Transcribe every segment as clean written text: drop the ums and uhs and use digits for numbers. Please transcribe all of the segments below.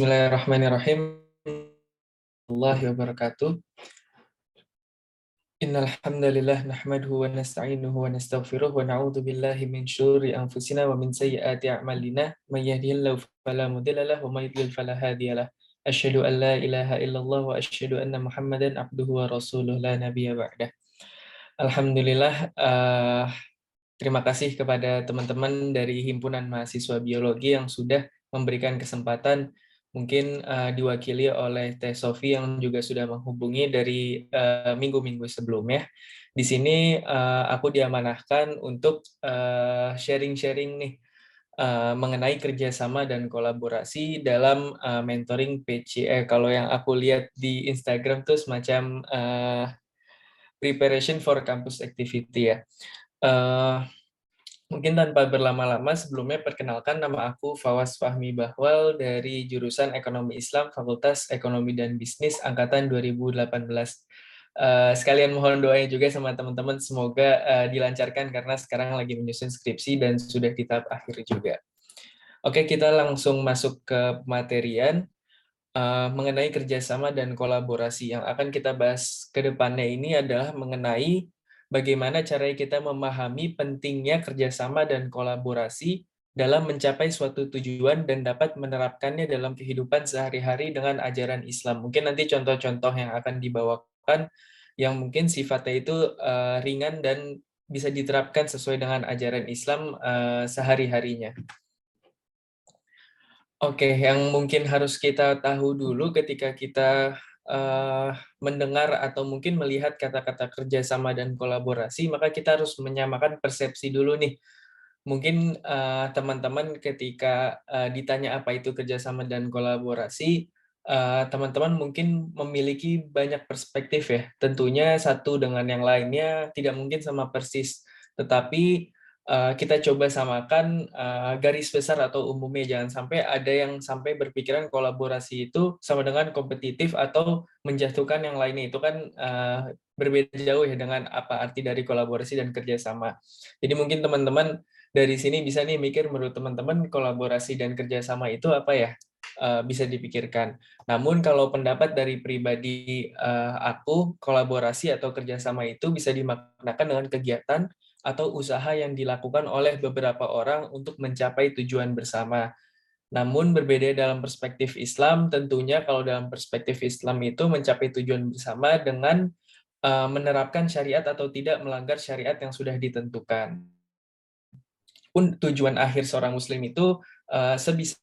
Bismillahirrahmanirrahim. Warahmatullahi wabarakatuh. Innal hamdalillah nahmaduhu wa nasta'inuhu wa nastaghfiruh wa na'udzu billahi min syururi anfusina wa min sayyiati a'malina. May yahdihillahu fala mudilla lahu wa may yudlil fala hadiyalah. Asyhadu an la ilaha illallah wa asyhadu anna Muhammadan abduhu wa rasuluh la nabiyya ba'dah. Alhamdulillah, terima kasih kepada teman-teman dari Himpunan Mahasiswa Biologi yang sudah memberikan kesempatan, mungkin diwakili oleh Teh Sofi yang juga sudah menghubungi dari minggu-minggu sebelumnya. Di sini aku diamanahkan untuk sharing-sharing nih mengenai kerjasama dan kolaborasi dalam mentoring PCE. Kalau yang aku lihat di Instagram tuh semacam preparation for campus activity ya. Mungkin tanpa berlama-lama, sebelumnya perkenalkan, nama aku Fawaz Fahmi Bahwal dari jurusan Ekonomi Islam Fakultas Ekonomi dan Bisnis Angkatan 2018. Sekalian mohon doanya juga sama teman-teman, semoga dilancarkan karena sekarang lagi menyusun skripsi dan sudah di tahap akhir juga. Oke, kita langsung masuk ke materian mengenai kerjasama dan kolaborasi. Yang akan kita bahas ke depannya ini adalah mengenai bagaimana cara kita memahami pentingnya kerjasama dan kolaborasi dalam mencapai suatu tujuan dan dapat menerapkannya dalam kehidupan sehari-hari dengan ajaran Islam. Mungkin nanti contoh-contoh yang akan dibawakan yang mungkin sifatnya itu ringan dan bisa diterapkan sesuai dengan ajaran Islam sehari-harinya. Oke, yang mungkin harus kita tahu dulu ketika kita mendengar atau mungkin melihat kata-kata kerjasama dan kolaborasi, maka kita harus menyamakan persepsi dulu nih. Mungkin teman-teman ketika ditanya apa itu kerjasama dan kolaborasi, teman-teman mungkin memiliki banyak perspektif ya. Tentunya satu dengan yang lainnya tidak mungkin sama persis, tetapi kita coba samakan garis besar atau umumnya. Jangan sampai ada yang sampai berpikiran kolaborasi itu sama dengan kompetitif atau menjatuhkan yang lainnya. Itu kan berbeda jauh ya dengan apa arti dari kolaborasi dan kerjasama. Jadi mungkin teman-teman dari sini bisa nih mikir, menurut teman-teman kolaborasi dan kerjasama itu apa ya? Bisa dipikirkan. Namun kalau pendapat dari pribadi aku, kolaborasi atau kerjasama itu bisa dimaknakan dengan kegiatan atau usaha yang dilakukan oleh beberapa orang untuk mencapai tujuan bersama. Namun berbeda dalam perspektif Islam, tentunya kalau dalam perspektif Islam itu mencapai tujuan bersama dengan menerapkan syariat atau tidak melanggar syariat yang sudah ditentukan. Pun tujuan akhir seorang muslim itu sebisa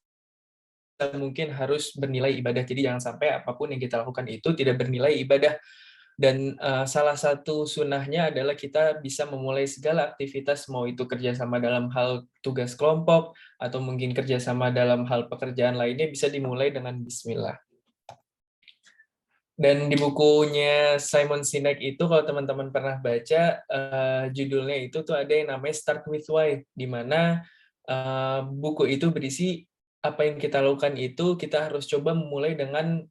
mungkin harus bernilai ibadah. Jadi jangan sampai apapun yang kita lakukan itu tidak bernilai ibadah. Dan salah satu sunnahnya adalah kita bisa memulai segala aktivitas, mau itu kerjasama dalam hal tugas kelompok, atau mungkin kerjasama dalam hal pekerjaan lainnya, bisa dimulai dengan bismillah. Dan di bukunya Simon Sinek itu, kalau teman-teman pernah baca, judulnya itu tuh ada yang namanya Start with Why, di mana buku itu berisi apa yang kita lakukan itu kita harus coba memulai dengan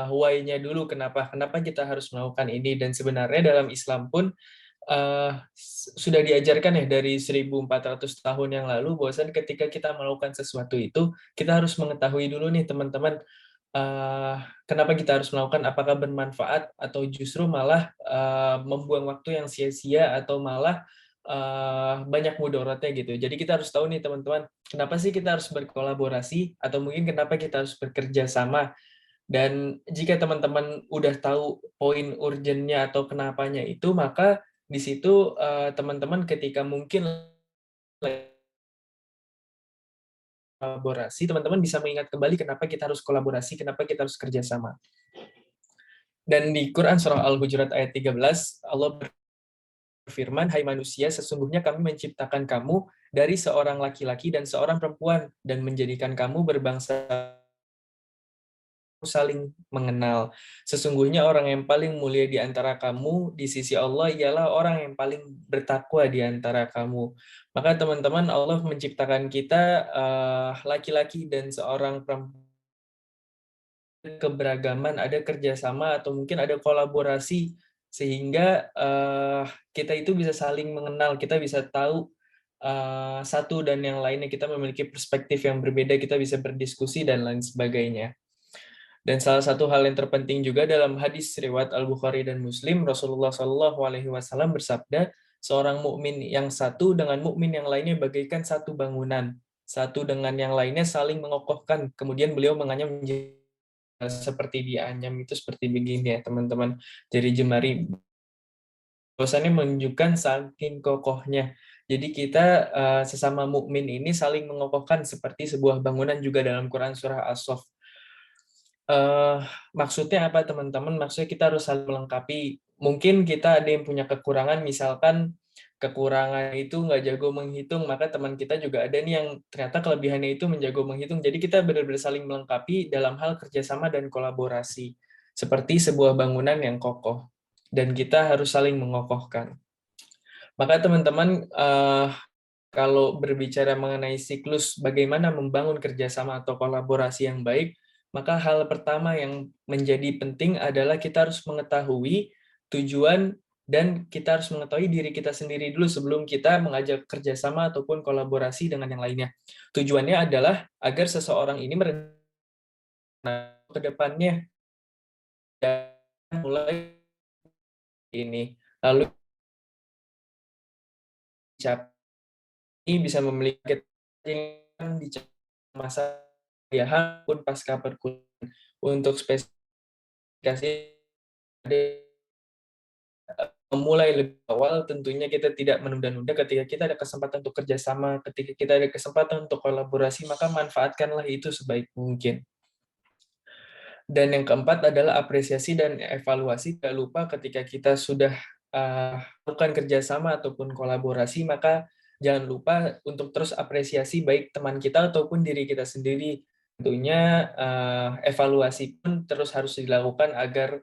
why-nya dulu, kenapa kita harus melakukan ini. Dan sebenarnya dalam Islam pun sudah diajarkan ya dari 1400 tahun yang lalu, bahwasan ketika kita melakukan sesuatu itu kita harus mengetahui dulu nih teman-teman, kenapa kita harus melakukan, apakah bermanfaat atau justru malah membuang waktu yang sia-sia atau malah banyak mudaratnya gitu. Jadi kita harus tahu nih teman-teman, kenapa sih kita harus berkolaborasi atau mungkin kenapa kita harus bekerja sama. Dan jika teman-teman udah tahu poin urgennya atau kenapanya itu, maka di situ teman-teman ketika mungkin kolaborasi, teman-teman bisa mengingat kembali kenapa kita harus kolaborasi, kenapa kita harus kerjasama. Dan di Quran surah Al-Hujurat ayat 13, Allah berfirman, "Hai manusia, sesungguhnya kami menciptakan kamu dari seorang laki-laki dan seorang perempuan, dan menjadikan kamu berbangsa saling mengenal. Sesungguhnya orang yang paling mulia di antara kamu di sisi Allah ialah orang yang paling bertakwa di antara kamu." Maka teman-teman, Allah menciptakan kita laki-laki dan seorang perempuan, keberagaman, ada kerjasama atau mungkin ada kolaborasi, sehingga kita itu bisa saling mengenal, kita bisa tahu satu dan yang lainnya, kita memiliki perspektif yang berbeda, kita bisa berdiskusi dan lain sebagainya. Dan salah satu hal yang terpenting juga dalam hadis riwayat Al-Bukhari dan Muslim, Rasulullah Shallallahu Alaihi Wasallam bersabda, seorang mukmin yang satu dengan mukmin yang lainnya bagaikan satu bangunan, satu dengan yang lainnya saling mengokohkan. Kemudian beliau menganyam seperti dianyam itu seperti begini ya teman-teman. Jadi jemari bahwasannya menunjukkan saking kokohnya. Jadi kita sesama mukmin ini saling mengokohkan seperti sebuah bangunan juga dalam Quran surah As-Saff. Eh, Maksudnya apa teman-teman? Maksudnya kita harus saling melengkapi. Mungkin kita ada yang punya kekurangan, misalkan kekurangan itu nggak jago menghitung, maka teman kita juga ada nih yang ternyata kelebihannya itu menjago menghitung. Jadi kita benar-benar saling melengkapi dalam hal kerjasama dan kolaborasi, seperti sebuah bangunan yang kokoh. Dan kita harus saling mengokohkan. Maka teman-teman, kalau berbicara mengenai siklus bagaimana membangun kerjasama atau kolaborasi yang baik, maka hal pertama yang menjadi penting adalah kita harus mengetahui tujuan dan kita harus mengetahui diri kita sendiri dulu sebelum kita mengajak kerjasama ataupun kolaborasi dengan yang lainnya. Tujuannya adalah agar seseorang ini merencanakan ke depannya dan mulai ini, lalu bisa memiliki di masa kuliahan pun pasca perkuliahan. Untuk spesifikasi memulai lebih awal, tentunya kita tidak menunda-nunda ketika kita ada kesempatan untuk kerjasama, ketika kita ada kesempatan untuk kolaborasi, maka manfaatkanlah itu sebaik mungkin. Dan yang keempat adalah apresiasi dan evaluasi. Tidak lupa ketika kita sudah melakukan kerjasama ataupun kolaborasi, maka jangan lupa untuk terus apresiasi baik teman kita ataupun diri kita sendiri. Tentunya evaluasi pun terus harus dilakukan agar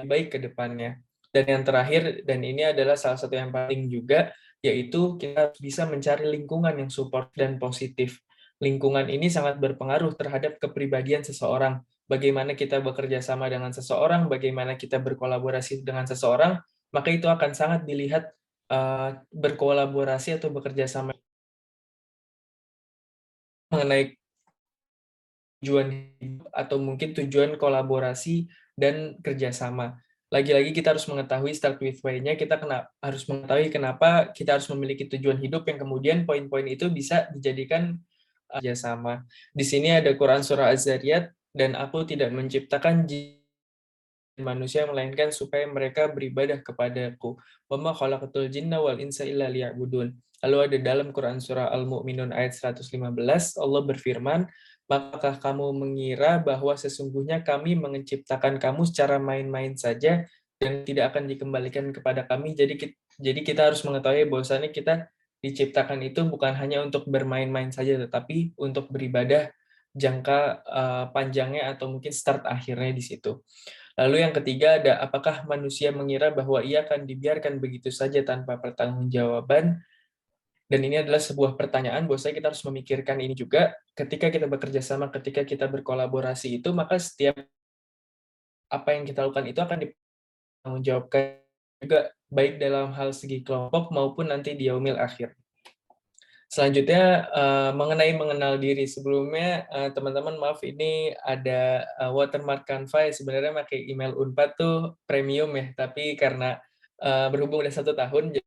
baik ke depannya. Dan yang terakhir, dan ini adalah salah satu yang paling juga, yaitu kita bisa mencari lingkungan yang support dan positif. Lingkungan ini sangat berpengaruh terhadap kepribadian seseorang. Bagaimana kita bekerja sama dengan seseorang, bagaimana kita berkolaborasi dengan seseorang, maka itu akan sangat dilihat berkolaborasi atau bekerja sama mengenai tujuan hidup atau mungkin tujuan kolaborasi dan kerjasama. Lagi-lagi kita harus mengetahui start with why-nya, kita harus mengetahui kenapa kita harus memiliki tujuan hidup yang kemudian poin-poin itu bisa dijadikan kerjasama. Di sini ada Quran Surah Az-Zariyat, dan aku tidak menciptakan manusia melainkan supaya mereka beribadah kepadaku. Wa ma khalaqatul jinna wal insa illa liya'budun. Lalu ada dalam Quran surah Al-Mu'minun ayat 115, Allah berfirman, "Apakah kamu mengira bahwa sesungguhnya kami menciptakan kamu secara main-main saja dan tidak akan dikembalikan kepada kami?" Jadi kita harus mengetahui bahwasannya kita diciptakan itu bukan hanya untuk bermain-main saja, tetapi untuk beribadah jangka panjangnya atau mungkin start akhirnya di situ. Lalu yang ketiga ada, apakah manusia mengira bahwa ia akan dibiarkan begitu saja tanpa pertanggungjawaban? Dan ini adalah sebuah pertanyaan, bahwa kita harus memikirkan ini juga. Ketika kita bekerja sama, ketika kita berkolaborasi itu, maka setiap apa yang kita lakukan itu akan dipertanggungjawabkan juga, baik dalam hal segi kelompok maupun nanti di yaumil akhir. Selanjutnya, mengenai mengenal diri. Sebelumnya, teman-teman maaf ini ada watermark Canva, sebenarnya pakai email Unpad tuh premium ya, tapi karena berhubung udah 1 tahun, jadi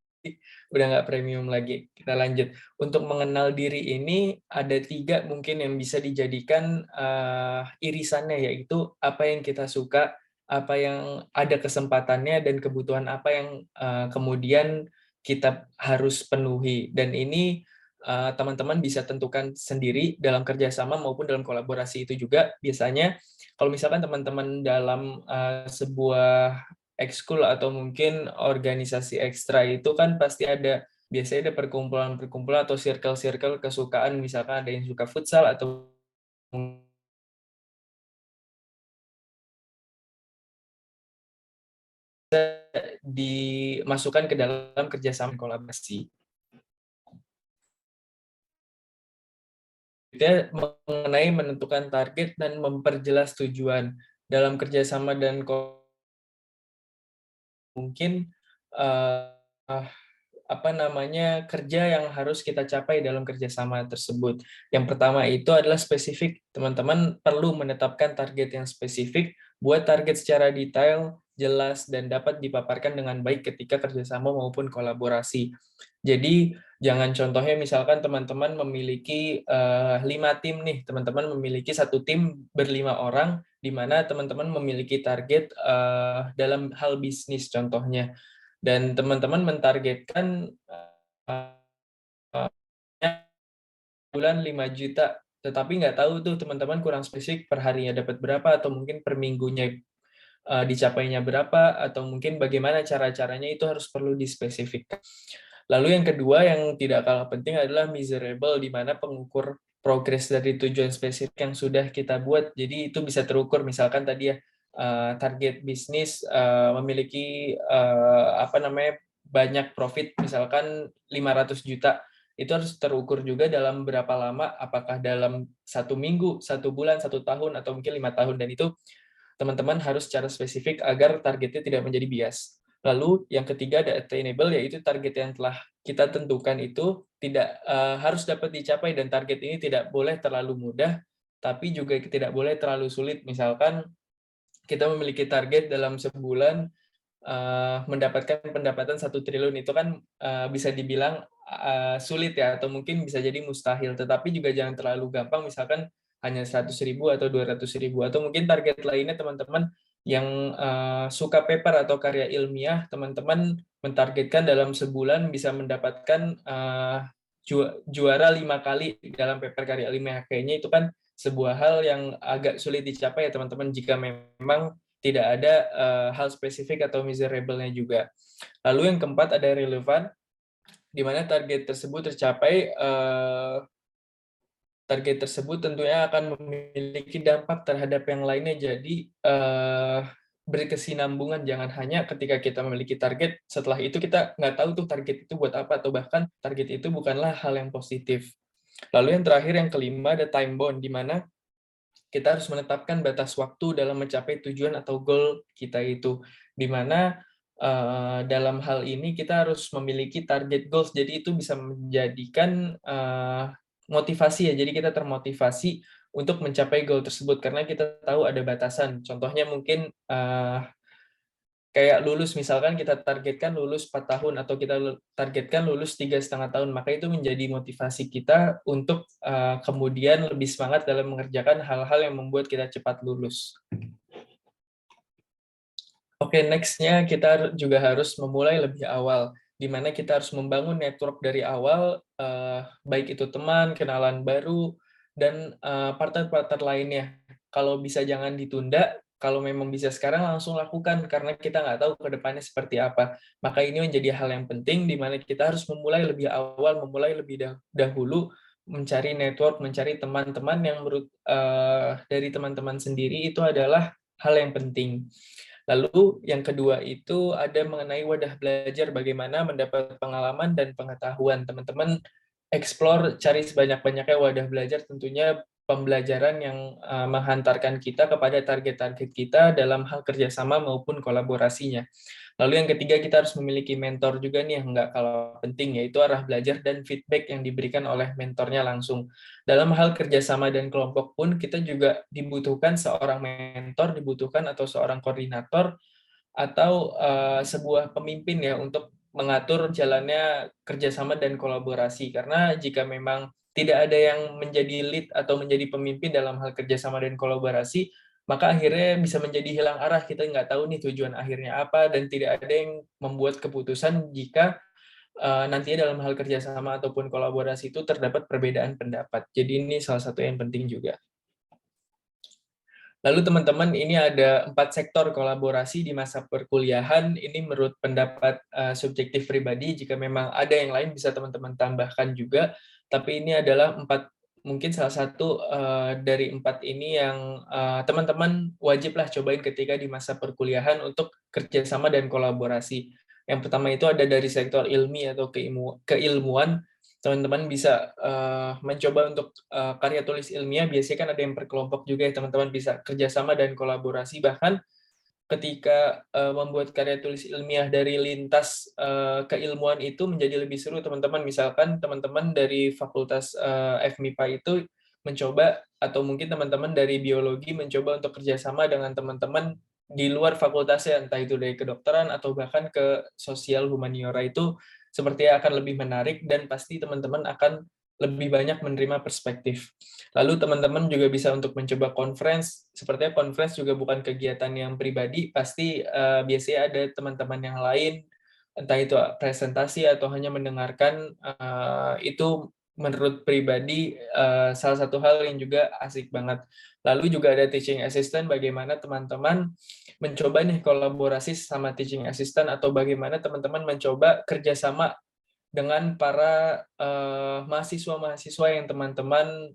udah nggak premium lagi. Kita lanjut. Untuk mengenal diri ini, ada 3 mungkin yang bisa dijadikan irisannya, yaitu apa yang kita suka, apa yang ada kesempatannya, dan kebutuhan apa yang kemudian kita harus penuhi. Dan ini teman-teman bisa tentukan sendiri dalam kerjasama maupun dalam kolaborasi itu juga. Biasanya kalau misalkan teman-teman dalam sebuah ekskul atau mungkin organisasi ekstra itu kan pasti ada, biasanya ada perkumpulan-perkumpulan atau circle-circle kesukaan, misalkan ada yang suka futsal atau dimasukkan ke dalam kerjasama kolaborasi. Mengenai menentukan target dan memperjelas tujuan dalam kerjasama dan mungkin kerja yang harus kita capai dalam kerjasama tersebut. Yang pertama itu adalah spesifik. Teman-teman perlu menetapkan target yang spesifik, buat target secara detail, jelas, dan dapat dipaparkan dengan baik ketika kerjasama maupun kolaborasi. Jadi, jangan contohnya misalkan teman-teman memiliki 5 tim nih, teman-teman memiliki satu tim berlima orang, di mana teman-teman memiliki target dalam hal bisnis contohnya. Dan teman-teman mentargetkan bulan 5 juta, tetapi nggak tahu tuh teman-teman kurang spesifik per harinya dapat berapa, atau mungkin per minggunya dicapainya berapa, atau mungkin bagaimana cara-caranya itu harus perlu dispesifikkan. Lalu yang kedua yang tidak kalah penting adalah measurable, di mana pengukur progres dari tujuan spesifik yang sudah kita buat. Jadi itu bisa terukur, misalkan tadi ya target bisnis memiliki banyak profit, misalkan 500 juta. Itu harus terukur juga dalam berapa lama, apakah dalam 1 minggu, 1 bulan, 1 tahun, atau mungkin 5 tahun. Dan itu teman-teman harus secara spesifik agar targetnya tidak menjadi bias. Lalu yang ketiga ada attainable, yaitu target yang telah kita tentukan itu tidak harus dapat dicapai, dan target ini tidak boleh terlalu mudah, tapi juga tidak boleh terlalu sulit. Misalkan kita memiliki target dalam sebulan mendapatkan pendapatan 1 triliun, itu kan bisa dibilang sulit ya, atau mungkin bisa jadi mustahil. Tetapi juga jangan terlalu gampang, misalkan hanya 100.000 atau 200.000. Atau mungkin target lainnya teman-teman yang suka paper atau karya ilmiah, teman-teman mentargetkan dalam sebulan bisa mendapatkan juara 5 kali dalam paper karya ilmiah. Kayaknya itu kan sebuah hal yang agak sulit dicapai ya teman-teman, jika memang tidak ada hal spesifik atau measurable-nya juga. Lalu yang keempat ada relevan, di mana target tersebut target tersebut tentunya akan memiliki dampak terhadap yang lainnya. Jadi berkesinambungan, jangan hanya ketika kita memiliki target, setelah itu kita nggak tahu tuh target itu buat apa, atau bahkan target itu bukanlah hal yang positif. Lalu yang terakhir, yang kelima, ada time bound, di mana kita harus menetapkan batas waktu dalam mencapai tujuan atau goal kita itu, di mana dalam hal ini kita harus memiliki target goals, jadi itu bisa menjadikan motivasi ya, jadi kita termotivasi untuk mencapai goal tersebut karena kita tahu ada batasan. Contohnya mungkin kayak lulus, misalkan kita targetkan lulus 4 tahun atau kita targetkan lulus 3,5 tahun, maka itu menjadi motivasi kita untuk kemudian lebih semangat dalam mengerjakan hal-hal yang membuat kita cepat lulus. Oke, next-nya kita juga harus memulai lebih awal, di mana kita harus membangun network dari awal, baik itu teman, kenalan baru, dan partner-partner lainnya. Kalau bisa jangan ditunda, kalau memang bisa sekarang langsung lakukan, karena kita nggak tahu ke depannya seperti apa. Maka ini menjadi hal yang penting, di mana kita harus memulai lebih awal, memulai lebih dahulu, mencari network, mencari teman-teman yang dari teman-teman sendiri itu adalah hal yang penting. Lalu yang kedua itu ada mengenai wadah belajar, bagaimana mendapat pengalaman dan pengetahuan. Teman-teman explore, cari sebanyak-banyaknya wadah belajar, tentunya pembelajaran yang menghantarkan kita kepada target-target kita dalam hal kerjasama maupun kolaborasinya. Lalu yang ketiga, kita harus memiliki mentor juga nih, yang nggak kalah penting, yaitu arah belajar dan feedback yang diberikan oleh mentornya langsung. Dalam hal kerjasama dan kelompok pun, kita juga dibutuhkan seorang mentor, dibutuhkan atau seorang koordinator, atau sebuah pemimpin ya, untuk mengatur jalannya kerjasama dan kolaborasi. Karena jika memang tidak ada yang menjadi lead atau menjadi pemimpin dalam hal kerjasama dan kolaborasi, maka akhirnya bisa menjadi hilang arah. Kita nggak tahu nih tujuan akhirnya apa, dan tidak ada yang membuat keputusan jika nantinya dalam hal kerjasama ataupun kolaborasi itu terdapat perbedaan pendapat. Jadi ini salah satu yang penting juga. Lalu teman-teman, ini ada 4 sektor kolaborasi di masa perkuliahan. Ini menurut pendapat subjektif pribadi. Jika memang ada yang lain bisa teman-teman tambahkan juga. Tapi ini adalah mungkin salah satu dari 4 ini yang teman-teman wajiblah cobain ketika di masa perkuliahan untuk kerjasama dan kolaborasi. Yang pertama itu ada dari sektor ilmi atau keilmuan. Teman-teman bisa mencoba untuk karya tulis ilmiah, biasanya kan ada yang per kelompok juga ya, teman-teman bisa kerjasama dan kolaborasi, bahkan ketika membuat karya tulis ilmiah dari lintas keilmuan itu menjadi lebih seru, teman-teman. Misalkan teman-teman dari Fakultas FMIPA itu mencoba, atau mungkin teman-teman dari biologi mencoba untuk kerjasama dengan teman-teman di luar fakultasnya, entah itu dari kedokteran atau bahkan ke sosial humaniora, itu sepertinya akan lebih menarik dan pasti teman-teman akan lebih banyak menerima perspektif. Lalu teman-teman juga bisa untuk mencoba conference. Sepertinya conference juga bukan kegiatan yang pribadi, pasti biasanya ada teman-teman yang lain, entah itu presentasi atau hanya mendengarkan, itu menurut pribadi salah satu hal yang juga asik banget. Lalu juga ada teaching assistant, bagaimana teman-teman mencoba nih kolaborasi sama teaching assistant, atau bagaimana teman-teman mencoba kerjasama dengan para mahasiswa-mahasiswa yang teman-teman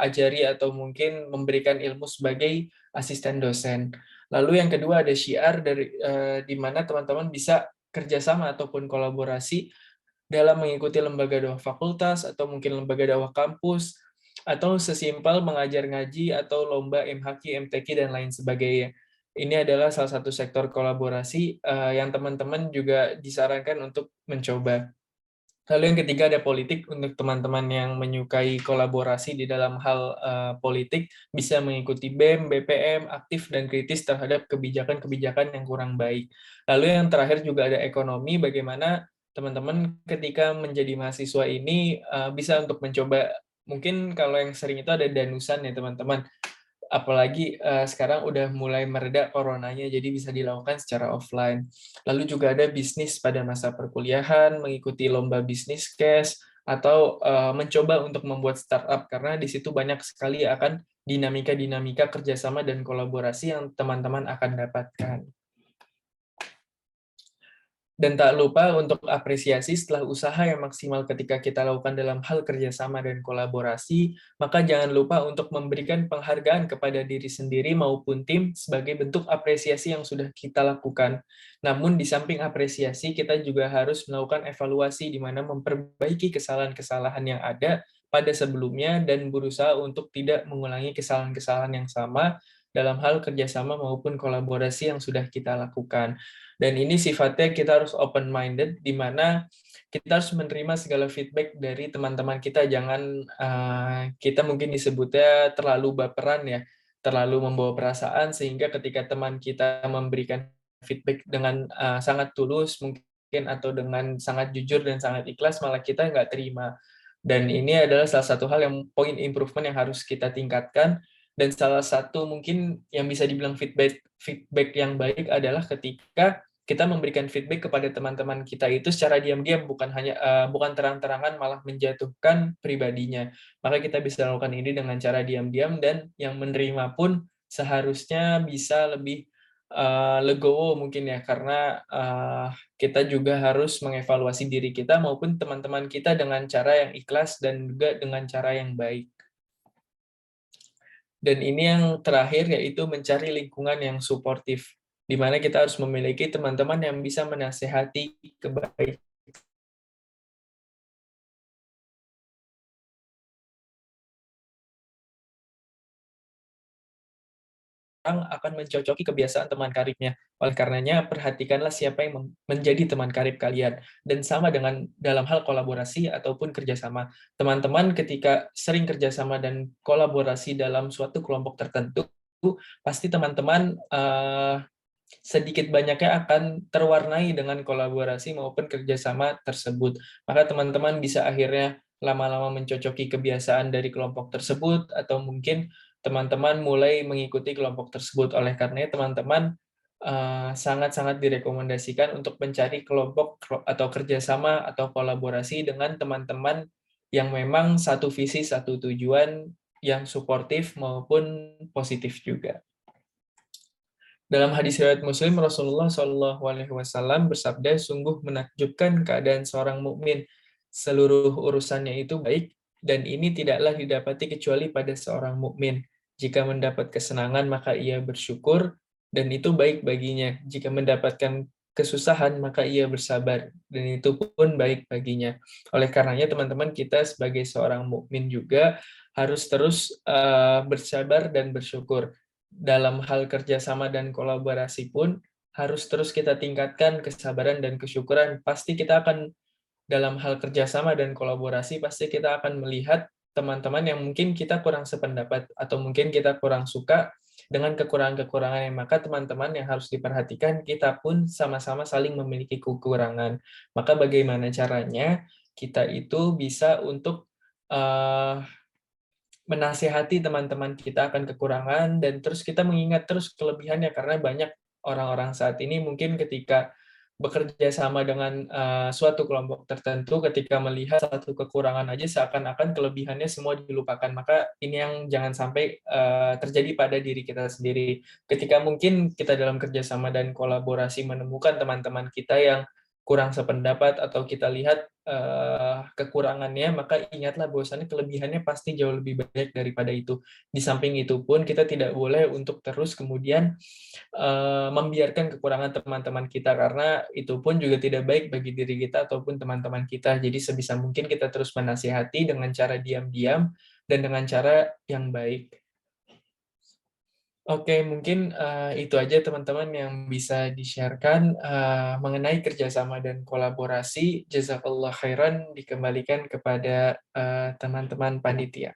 ajari atau mungkin memberikan ilmu sebagai asisten dosen. Lalu yang kedua ada syiar, di mana teman-teman bisa kerjasama ataupun kolaborasi dalam mengikuti lembaga dakwah fakultas atau mungkin lembaga dakwah kampus, atau sesimpel mengajar ngaji atau lomba MHQ, MTQ, dan lain sebagainya. Ini adalah salah satu sektor kolaborasi yang teman-teman juga disarankan untuk mencoba. Lalu yang ketiga ada politik. Untuk teman-teman yang menyukai kolaborasi di dalam hal politik, bisa mengikuti BEM, BPM, aktif dan kritis terhadap kebijakan-kebijakan yang kurang baik. Lalu yang terakhir juga ada ekonomi, bagaimana teman-teman ketika menjadi mahasiswa ini bisa untuk mencoba, mungkin kalau yang sering itu ada danusan ya teman-teman, apalagi sekarang udah mulai mereda coronanya, jadi bisa dilakukan secara offline. Lalu juga ada bisnis pada masa perkuliahan, mengikuti lomba bisnis case, atau mencoba untuk membuat startup, karena di situ banyak sekali akan dinamika-dinamika kerjasama dan kolaborasi yang teman-teman akan dapatkan. Dan tak lupa untuk apresiasi setelah usaha yang maksimal ketika kita lakukan dalam hal kerjasama dan kolaborasi, maka jangan lupa untuk memberikan penghargaan kepada diri sendiri maupun tim sebagai bentuk apresiasi yang sudah kita lakukan. Namun di samping apresiasi, kita juga harus melakukan evaluasi di mana memperbaiki kesalahan-kesalahan yang ada pada sebelumnya dan berusaha untuk tidak mengulangi kesalahan-kesalahan yang sama dalam hal kerjasama maupun kolaborasi yang sudah kita lakukan. Dan ini sifatnya kita harus open-minded, di mana kita harus menerima segala feedback dari teman-teman kita. Jangan kita mungkin disebutnya terlalu baperan ya, terlalu membawa perasaan, sehingga ketika teman kita memberikan feedback dengan sangat tulus mungkin, atau dengan sangat jujur dan sangat ikhlas, malah kita nggak terima. Dan ini adalah salah satu hal yang poin improvement yang harus kita tingkatkan. Dan salah satu mungkin yang bisa dibilang feedback yang baik adalah ketika kita memberikan feedback kepada teman-teman kita itu secara diam-diam, bukan terang-terangan malah menjatuhkan pribadinya. Maka kita bisa lakukan ini dengan cara diam-diam, dan yang menerima pun seharusnya bisa lebih legowo mungkin ya, karena kita juga harus mengevaluasi diri kita maupun teman-teman kita dengan cara yang ikhlas dan juga dengan cara yang baik. Dan ini yang terakhir, yaitu mencari lingkungan yang suportif, di mana kita harus memiliki teman-teman yang bisa menasehati kebaikan, akan mencocoki kebiasaan teman karibnya. Oleh karenanya, perhatikanlah siapa yang menjadi teman karib kalian. Dan sama dengan dalam hal kolaborasi ataupun kerjasama. Teman-teman ketika sering kerjasama dan kolaborasi dalam suatu kelompok tertentu, pasti teman-teman sedikit banyaknya akan terwarnai dengan kolaborasi maupun kerjasama tersebut. Maka teman-teman bisa akhirnya lama-lama mencocoki kebiasaan dari kelompok tersebut, atau mungkin teman-teman mulai mengikuti kelompok tersebut. Oleh karenanya teman-teman sangat-sangat direkomendasikan untuk mencari kelompok atau kerjasama atau kolaborasi dengan teman-teman yang memang satu visi, satu tujuan, yang suportif maupun positif juga. Dalam hadis riwayat Muslim, Rasulullah SAW bersabda, sungguh menakjubkan keadaan seorang mukmin. Seluruh urusannya itu baik, dan ini tidaklah didapati kecuali pada seorang mukmin. Jika mendapat kesenangan, maka ia bersyukur, dan itu baik baginya. Jika mendapatkan kesusahan, maka ia bersabar, dan itu pun baik baginya. Oleh karenanya, teman-teman, kita sebagai seorang mukmin juga harus terus bersabar dan bersyukur. dalam hal kerjasama dan kolaborasi pun harus terus kita tingkatkan kesabaran dan kesyukuran. Pasti kita akan dalam hal kerjasama dan kolaborasi, pasti kita akan melihat teman-teman yang mungkin kita kurang sependapat atau mungkin kita kurang suka dengan kekurangan-kekurangan yang maka teman-teman yang harus diperhatikan, kita pun sama-sama saling memiliki kekurangan. Maka bagaimana caranya kita itu bisa untuk uh, menasihati teman-teman kita akan kekurangan dan terus kita mengingat terus kelebihannya karena banyak orang-orang saat ini mungkin ketika bekerja sama dengan suatu kelompok tertentu ketika melihat satu kekurangan aja seakan-akan kelebihannya semua dilupakan. Maka ini yang jangan sampai terjadi pada diri kita sendiri. Ketika mungkin kita dalam kerjasama dan kolaborasi menemukan teman-teman kita yang kurang sependapat atau kita lihat kekurangannya, maka ingatlah bahwasannya kelebihannya pasti jauh lebih baik daripada itu. Di samping itu pun kita tidak boleh untuk terus kemudian membiarkan kekurangan teman-teman kita karena itu pun juga tidak baik bagi diri kita ataupun teman-teman kita. Jadi sebisa mungkin kita terus menasihati dengan cara diam-diam dan dengan cara yang baik. Oke, mungkin itu aja teman-teman yang bisa di-share-kan mengenai kerjasama dan kolaborasi. Jazakallah khairan dikembalikan kepada teman-teman panitia.